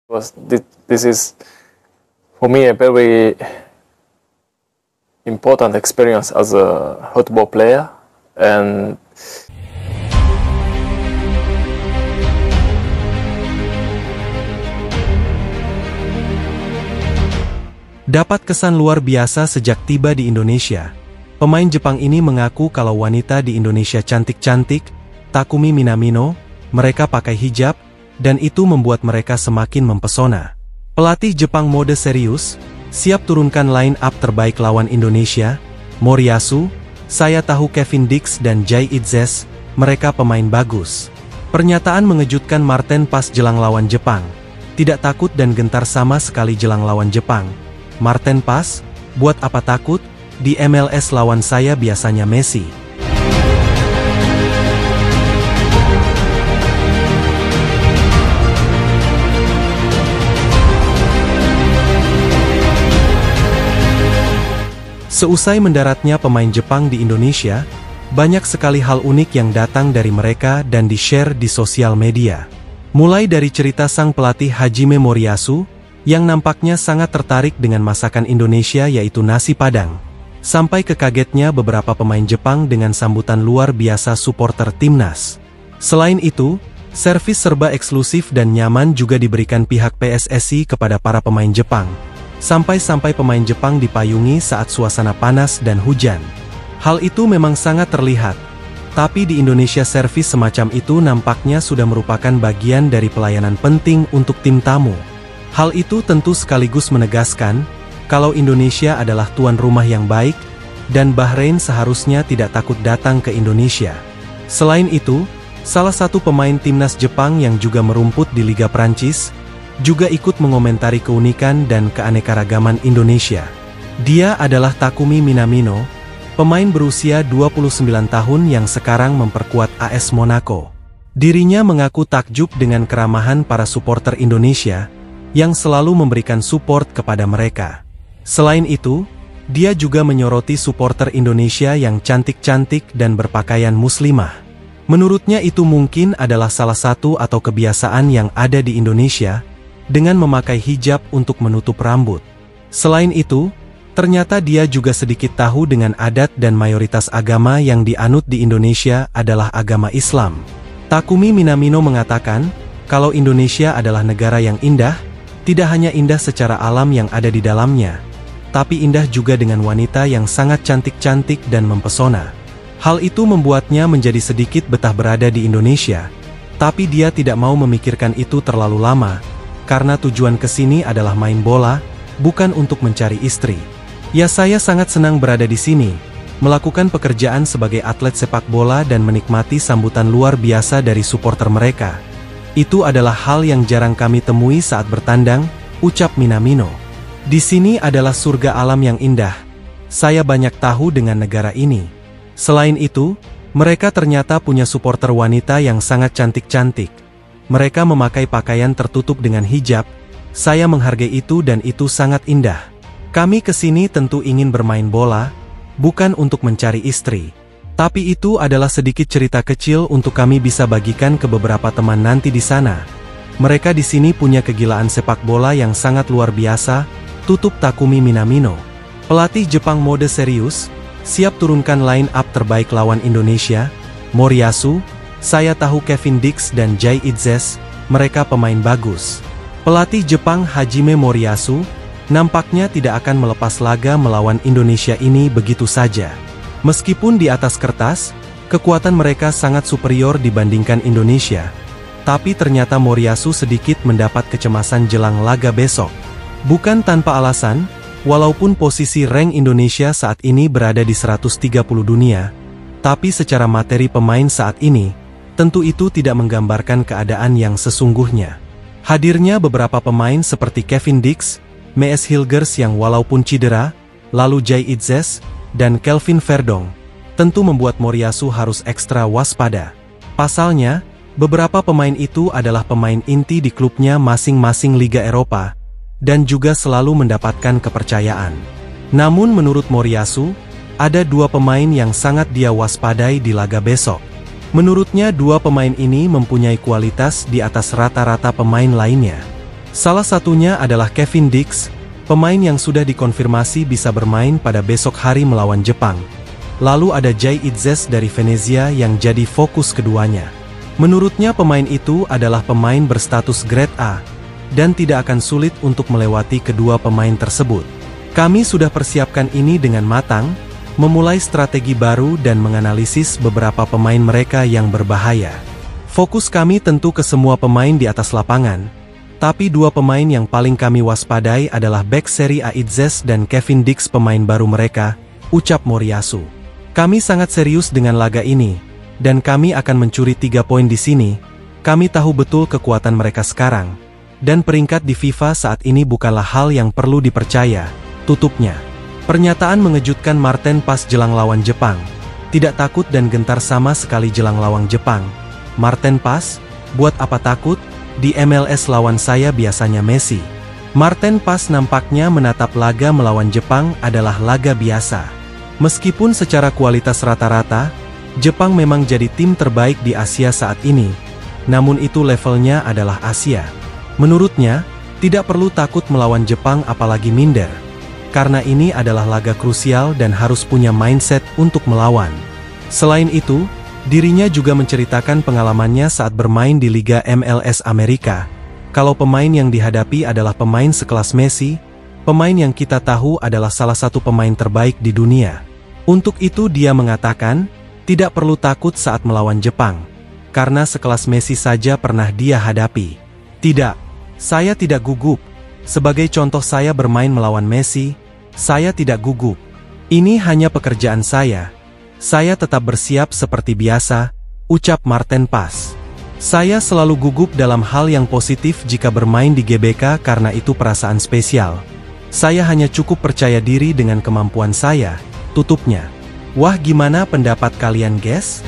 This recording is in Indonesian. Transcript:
This is for me a very important experience as a football player, and dapat kesan luar biasa sejak tiba di Indonesia. Pemain Jepang ini mengaku kalau wanita di Indonesia cantik-cantik, Takumi Minamino, mereka pakai hijab, dan itu membuat mereka semakin mempesona. Pelatih Jepang mode serius, siap turunkan line up terbaik lawan Indonesia, Moriyasu, saya tahu Kevin Dix dan Jay Itzes, mereka pemain bagus. Pernyataan mengejutkan Marten pas jelang lawan Jepang. Tidak takut dan gentar sama sekali jelang lawan Jepang. Marten pas, buat apa takut, di MLS lawan saya biasanya Messi. Seusai mendaratnya pemain Jepang di Indonesia, banyak sekali hal unik yang datang dari mereka dan di-share di sosial media. Mulai dari cerita sang pelatih Hajime Moriyasu, yang nampaknya sangat tertarik dengan masakan Indonesia yaitu nasi Padang, sampai ke kagetnya beberapa pemain Jepang dengan sambutan luar biasa supporter timnas. Selain itu, servis serba eksklusif dan nyaman juga diberikan pihak PSSI kepada para pemain Jepang. Sampai-sampai pemain Jepang dipayungi saat suasana panas dan hujan. Hal itu memang sangat terlihat. Tapi di Indonesia servis semacam itu nampaknya sudah merupakan bagian dari pelayanan penting untuk tim tamu. Hal itu tentu sekaligus menegaskan, kalau Indonesia adalah tuan rumah yang baik, dan Bahrain seharusnya tidak takut datang ke Indonesia. Selain itu, salah satu pemain timnas Jepang yang juga merumput di Liga Prancis, juga ikut mengomentari keunikan dan keanekaragaman Indonesia. Dia adalah Takumi Minamino, pemain berusia 29 tahun yang sekarang memperkuat AS Monaco. Dirinya mengaku takjub dengan keramahan para supporter Indonesia, yang selalu memberikan support kepada mereka. Selain itu, dia juga menyoroti supporter Indonesia yang cantik-cantik dan berpakaian muslimah. Menurutnya itu mungkin adalah salah satu atau kebiasaan yang ada di Indonesia, dengan memakai hijab untuk menutup rambut. Selain itu, ternyata dia juga sedikit tahu dengan adat dan mayoritas agama yang dianut di Indonesia adalah agama Islam. Takumi Minamino mengatakan, kalau Indonesia adalah negara yang indah, tidak hanya indah secara alam yang ada di dalamnya, tapi indah juga dengan wanita yang sangat cantik-cantik dan mempesona. Hal itu membuatnya menjadi sedikit betah berada di Indonesia, tapi dia tidak mau memikirkan itu terlalu lama, karena tujuan kesini adalah main bola, bukan untuk mencari istri. Ya, saya sangat senang berada di sini, melakukan pekerjaan sebagai atlet sepak bola dan menikmati sambutan luar biasa dari supporter mereka. Itu adalah hal yang jarang kami temui saat bertandang, ucap Minamino. Di sini adalah surga alam yang indah. Saya banyak tahu dengan negara ini. Selain itu, mereka ternyata punya supporter wanita yang sangat cantik-cantik. Mereka memakai pakaian tertutup dengan hijab. Saya menghargai itu dan itu sangat indah. Kami kesini tentu ingin bermain bola, bukan untuk mencari istri. Tapi itu adalah sedikit cerita kecil untuk kami bisa bagikan ke beberapa teman nanti di sana. Mereka di sini punya kegilaan sepak bola yang sangat luar biasa, tutup Takumi Minamino. Pelatih Jepang mode serius, siap turunkan line up terbaik lawan Indonesia, Moriyasu, saya tahu Kevin Dix dan Jay Itzes, mereka pemain bagus. Pelatih Jepang Hajime Moriyasu, nampaknya tidak akan melepas laga melawan Indonesia ini begitu saja. Meskipun di atas kertas, kekuatan mereka sangat superior dibandingkan Indonesia, tapi ternyata Moriyasu sedikit mendapat kecemasan jelang laga besok. Bukan tanpa alasan, walaupun posisi rank Indonesia saat ini berada di 130 dunia, tapi secara materi pemain saat ini, tentu itu tidak menggambarkan keadaan yang sesungguhnya. Hadirnya beberapa pemain seperti Kevin Dix, Mees Hilgers yang walaupun cedera, lalu Jay Itzes, dan Kelvin Verdong, tentu membuat Moriyasu harus ekstra waspada. Pasalnya, beberapa pemain itu adalah pemain inti di klubnya masing-masing Liga Eropa, dan juga selalu mendapatkan kepercayaan. Namun menurut Moriyasu, ada dua pemain yang sangat dia waspadai di laga besok. Menurutnya dua pemain ini mempunyai kualitas di atas rata-rata pemain lainnya. Salah satunya adalah Kevin Dix, pemain yang sudah dikonfirmasi bisa bermain pada besok hari melawan Jepang. Lalu ada Jay Itzes dari Venezia yang jadi fokus keduanya. Menurutnya pemain itu adalah pemain berstatus grade A, dan tidak akan sulit untuk melewati kedua pemain tersebut. Kami sudah persiapkan ini dengan matang, memulai strategi baru dan menganalisis beberapa pemain mereka yang berbahaya. Fokus kami tentu ke semua pemain di atas lapangan, tapi dua pemain yang paling kami waspadai adalah bek Serie A Itzes dan Kevin Dix pemain baru mereka, ucap Moriyasu. Kami sangat serius dengan laga ini, dan kami akan mencuri 3 poin di sini. Kami tahu betul kekuatan mereka sekarang, dan peringkat di FIFA saat ini bukanlah hal yang perlu dipercaya, tutupnya. Pernyataan mengejutkan Marten pas jelang lawan Jepang. Tidak takut dan gentar sama sekali jelang lawan Jepang. Marten pas, buat apa takut? Di MLS lawan saya biasanya Messi. Marten pas nampaknya menatap laga melawan Jepang adalah laga biasa. Meskipun secara kualitas rata-rata, Jepang memang jadi tim terbaik di Asia saat ini, namun itu levelnya adalah Asia. Menurutnya, tidak perlu takut melawan Jepang apalagi minder, karena ini adalah laga krusial dan harus punya mindset untuk melawan. Selain itu, dirinya juga menceritakan pengalamannya saat bermain di Liga MLS Amerika. Kalau pemain yang dihadapi adalah pemain sekelas Messi, pemain yang kita tahu adalah salah satu pemain terbaik di dunia. Untuk itu dia mengatakan, tidak perlu takut saat melawan Jepang, karena sekelas Messi saja pernah dia hadapi. Tidak, saya tidak gugup. Sebagai contoh saya bermain melawan Messi, saya tidak gugup. Ini hanya pekerjaan saya. Saya tetap bersiap seperti biasa, ucap Marten Pas. Saya selalu gugup dalam hal yang positif jika bermain di GBK karena itu perasaan spesial. Saya hanya cukup percaya diri dengan kemampuan saya, tutupnya. Wah, gimana pendapat kalian guys?